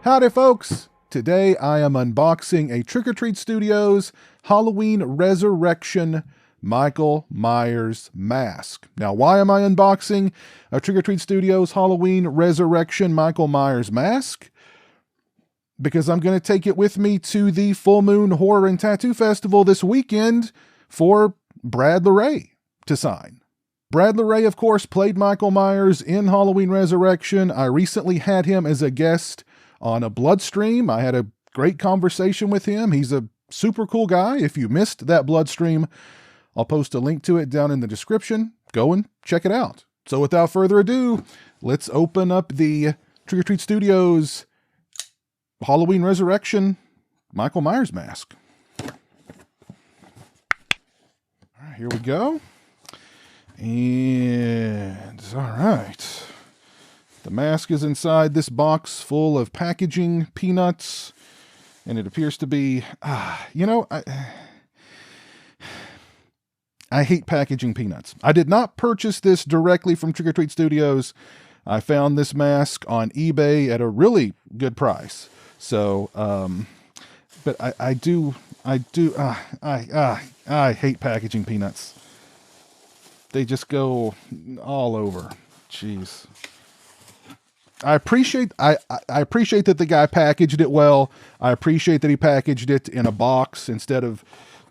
Howdy folks! Today I am unboxing a Trick or Treat Studios Halloween Resurrection Michael Myers mask. Now, why am I unboxing a Trick or Treat Studios Halloween Resurrection Michael Myers mask? Because I'm going to take it with me to the Full Moon Horror and Tattoo Festival this weekend for Brad Larray to sign. Brad Larray, of course, played Michael Myers in Halloween Resurrection. I recently had him as a guest on a Bloodstream. I had a great conversation with him. He's a super cool guy. If you missed that Bloodstream, I'll post a link to it down in the description. Go and check it out. So without further ado, let's open up the Trick or Treat Studios Halloween Resurrection Michael Myers mask. All right, here we go. And all right. The mask is inside this box full of packaging peanuts, and it appears to be, I hate packaging peanuts. I did not purchase this directly from Trick or Treat Studios. I found this mask on eBay at a really good price. So, but I hate packaging peanuts. They just go all over. Jeez. I appreciate that the guy packaged it well. I appreciate that he packaged it in a box instead of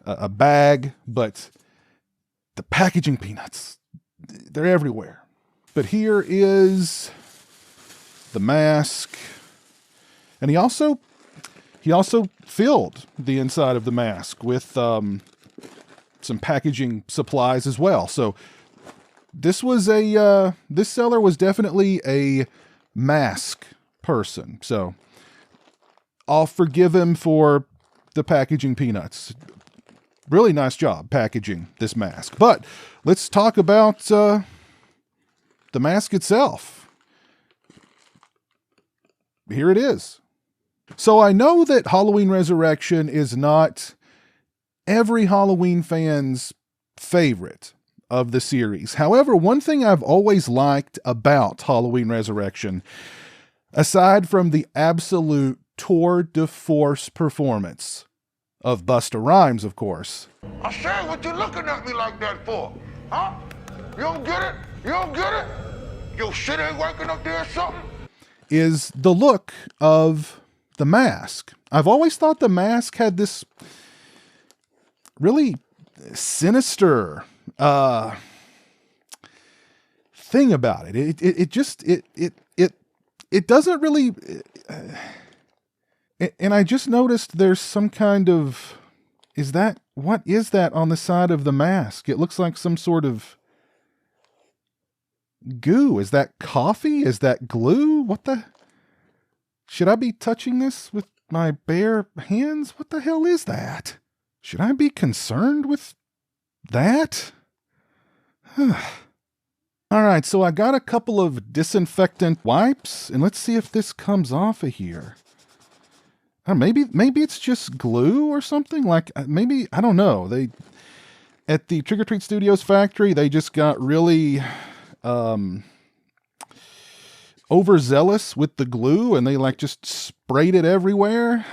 a bag, but the packaging peanuts, they're everywhere. But here is the mask. And he also filled the inside of the mask with some packaging supplies as well. So this seller was definitely a mask person. So I'll forgive him for the packaging peanuts. Really nice job packaging this mask. But let's talk about the mask itself. Here it is. So I know that Halloween Resurrection is not every Halloween fan's favorite of the series. However, one thing I've always liked about Halloween Resurrection, aside from the absolute tour de force performance of Busta Rhymes, of course. I said, what you looking at me like that for? Huh? You don't get it? You don't get it? Your shit ain't working up there or something? Is the look of the mask. I've always thought the mask had this really sinister thing about it. It doesn't really, and I just noticed there's some kind of, what is that on the side of the mask? It looks like some sort of goo. Is that coffee? Is that glue? Should I be touching this with my bare hands? What the hell is that? Should I be concerned with that? All right, so I got a couple of disinfectant wipes, and let's see if this comes off of here. Maybe it's just glue or something. Like maybe, I don't know. They at the Trick or Treat Studios factory, they just got really overzealous with the glue, and they just sprayed it everywhere.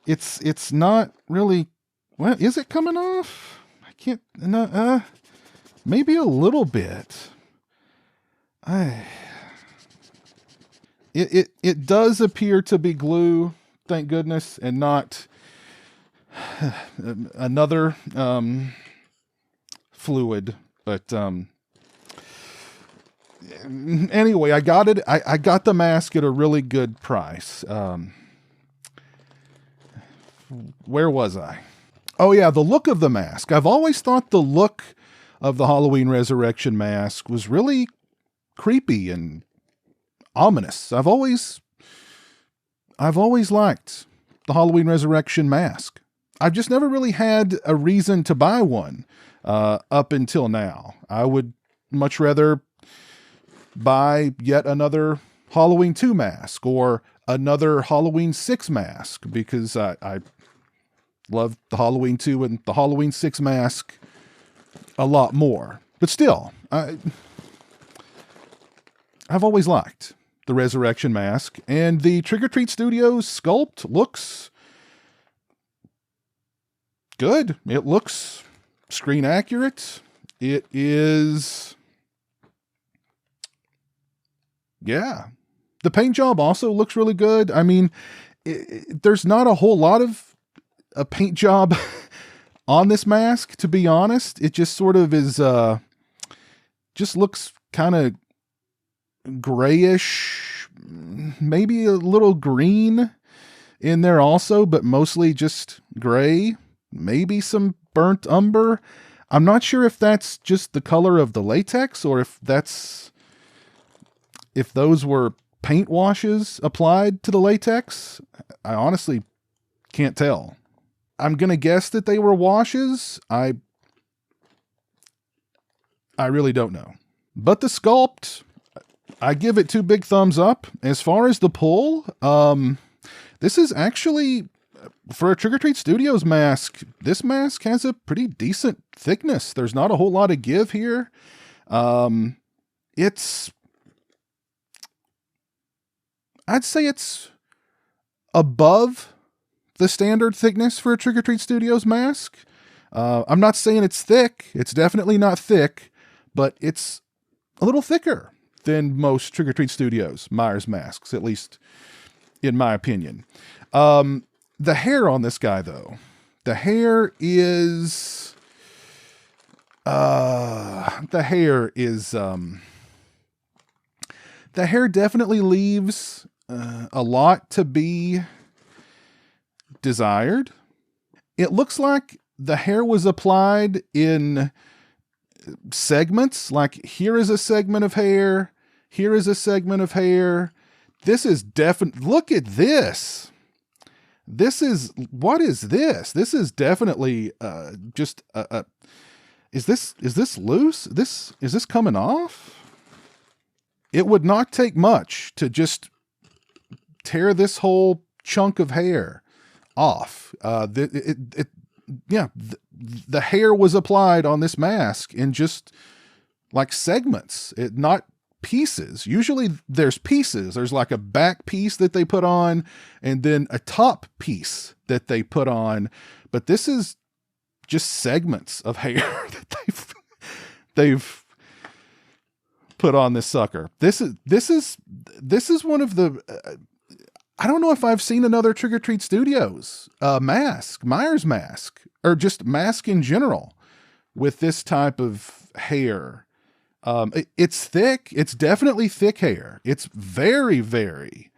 It's not really. Well, is it coming off? I can't. No, maybe a little bit. It does appear to be glue, thank goodness, and not another fluid. But anyway, I got it. I got the mask at a really good price. Where was I? Oh yeah, the look of the mask. I've always thought the look of the Halloween Resurrection mask was really creepy and ominous. I've always liked the Halloween Resurrection mask. I've just never really had a reason to buy one up until now. I would much rather buy yet another Halloween 2 mask or another Halloween 6 mask, because I love the Halloween 2 and the Halloween 6 mask a lot more. But still, I've always liked the Resurrection mask. And the Trick or Treat Studios sculpt looks good. It looks screen accurate. It is, yeah. The paint job also looks really good. I mean, there's not a whole lot of a paint job on this mask, to be honest. It just sort of is, just looks kind of grayish, maybe a little green in there also, but mostly just gray, maybe some burnt umber. I'm not sure if that's just the color of the latex or if those were paint washes applied to the latex. I honestly can't tell. I'm going to guess that they were washes. I really don't know. But the sculpt, I give it 2 big thumbs up. As far as the pull, this is actually, for a Trick or Treat Studios mask, this mask has a pretty decent thickness. There's not a whole lot of give here. I'd say it's above the standard thickness for a Trick or Treat Studios mask. I'm not saying it's thick. It's definitely not thick, but it's a little thicker than most Trick or Treat Studios Myers masks, at least in my opinion. The hair on this guy, though, the hair definitely leaves a lot to be desired. It looks like the hair was applied in segments, like here is a segment of hair, here is a segment of hair. This is definitely, look at this. What is this? This is definitely just is this loose? Is this coming off? It would not take much to just tear this whole chunk of hair off. The hair was applied on this mask in just like segments, not pieces. Usually there's pieces. There's like a back piece that they put on and then a top piece that they put on. But this is just segments of hair that they've put on this sucker. This is one of the, I don't know if I've seen another Trick or Treat Studios Myers mask, or just mask in general with this type of hair. It's thick. It's definitely thick hair. It's very, very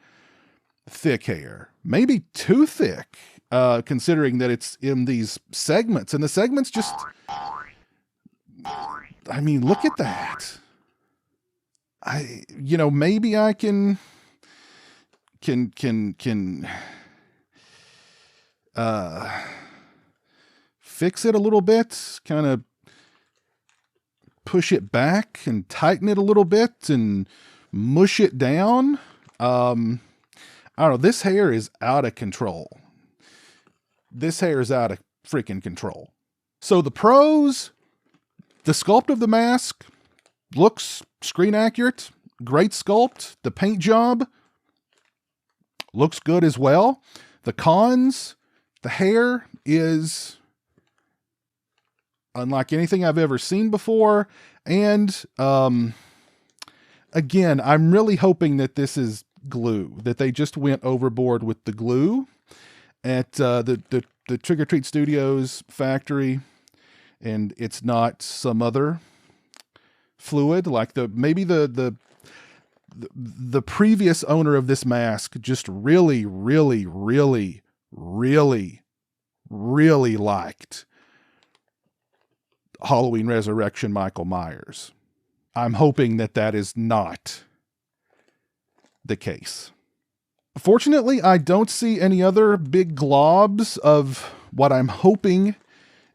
thick hair. Maybe too thick, considering that it's in these segments. And the segments just, I mean, look at that. Maybe I can fix it a little bit, kind of push it back and tighten it a little bit and mush it down. I don't know. This hair is out of control. This hair is out of freaking control. So the pros, the sculpt of the mask looks screen accurate. Great sculpt. The paint job looks good as well. The cons, the hair is unlike anything I've ever seen before. And again, I'm really hoping that this is glue, that they just went overboard with the glue at the Trick or Treat Studios factory, and it's not some other fluid, like maybe the previous owner of this mask just really, really, really, really, really liked Halloween Resurrection Michael Myers. I'm hoping that that is not the case. Fortunately, I don't see any other big globs of what I'm hoping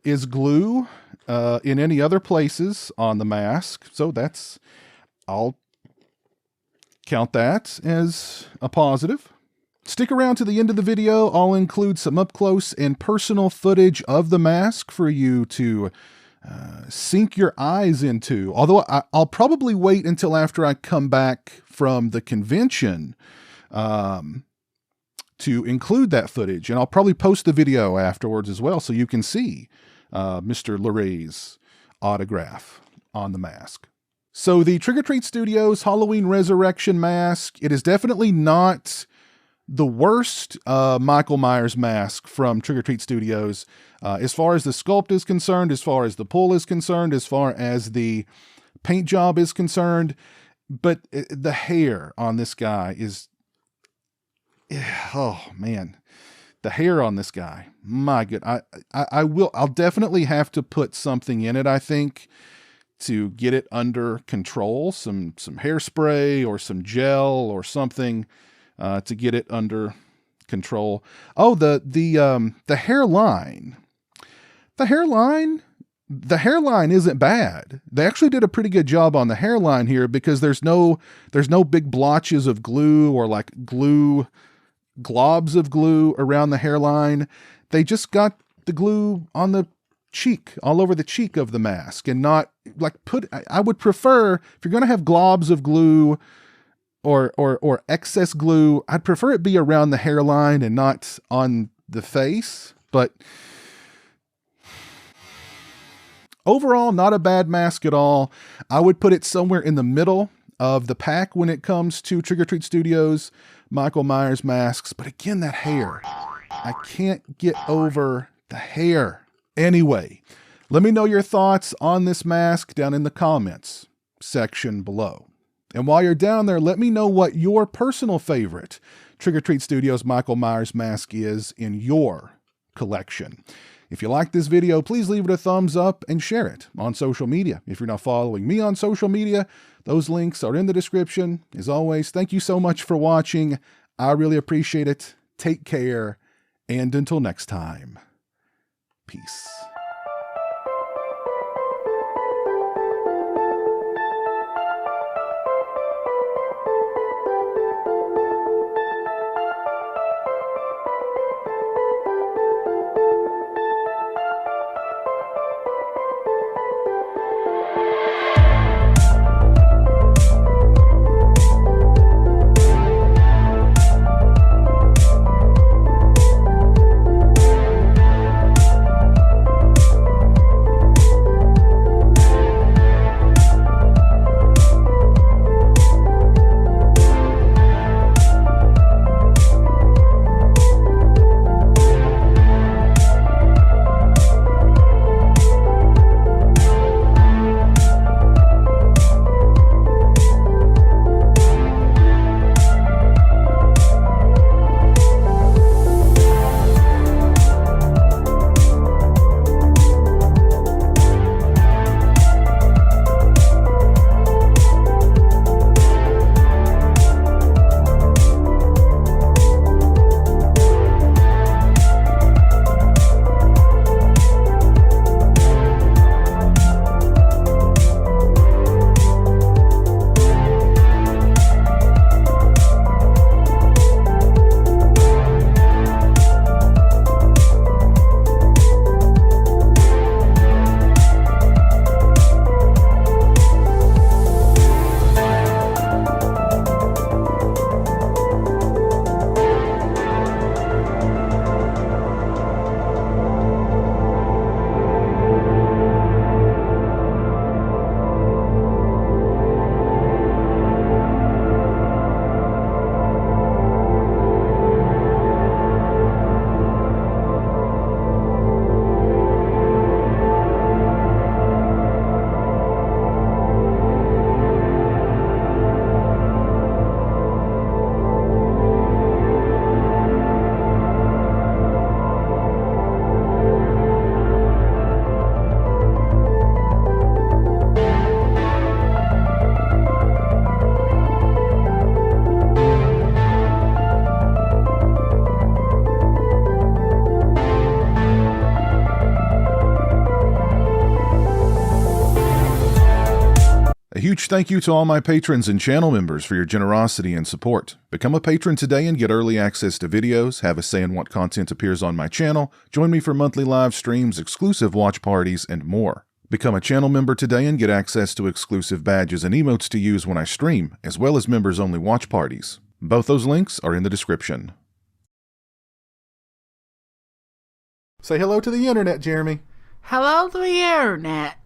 is glue in any other places on the mask. So I'll count that as a positive. Stick around to the end of the video. I'll include some up close and personal footage of the mask for you to sink your eyes into. Although I'll probably wait until after I come back from the convention to include that footage. And I'll probably post the video afterwards as well so you can see Mr. Laray's autograph on the mask. So the Trick or Treat Studios Halloween Resurrection mask, it is definitely not the worst Michael Myers mask from Trick or Treat Studios. As far as the sculpt is concerned, as far as the pull is concerned, as far as the paint job is concerned. But the hair on this guy is, oh man, the hair on this guy, my good. I'll definitely have to put something in it, I think, to get it under control, some hairspray or some gel or something to get it under control. Oh, the hairline. The hairline isn't bad. They actually did a pretty good job on the hairline here because there's no big blotches of glue or like globs of glue around the hairline. They just got the glue on the cheek, all over the cheek of the mask, and not like I would prefer, if you're going to have globs of glue or excess glue, I'd prefer it be around the hairline and not on the face. But overall, not a bad mask at all. I would put it somewhere in the middle of the pack when it comes to Trick or Treat Studios Michael Myers masks. But again, that hair, I can't get over the hair. Anyway, let me know your thoughts on this mask down in the comments section below. And while you're down there, let me know what your personal favorite Trick or Treat Studios Michael Myers mask is in your collection. If you like this video, please leave it a thumbs up and share it on social media. If you're not following me on social media, those links are in the description. As always, thank you so much for watching. I really appreciate it. Take care, and until next time, peace. A huge thank you to all my patrons and channel members for your generosity and support. Become a patron today and get early access to videos, have a say in what content appears on my channel, join me for monthly live streams, exclusive watch parties, and more. Become a channel member today and get access to exclusive badges and emotes to use when I stream, as well as members-only watch parties. Both those links are in the description. Say hello to the internet, Jeremy. Hello to the internet.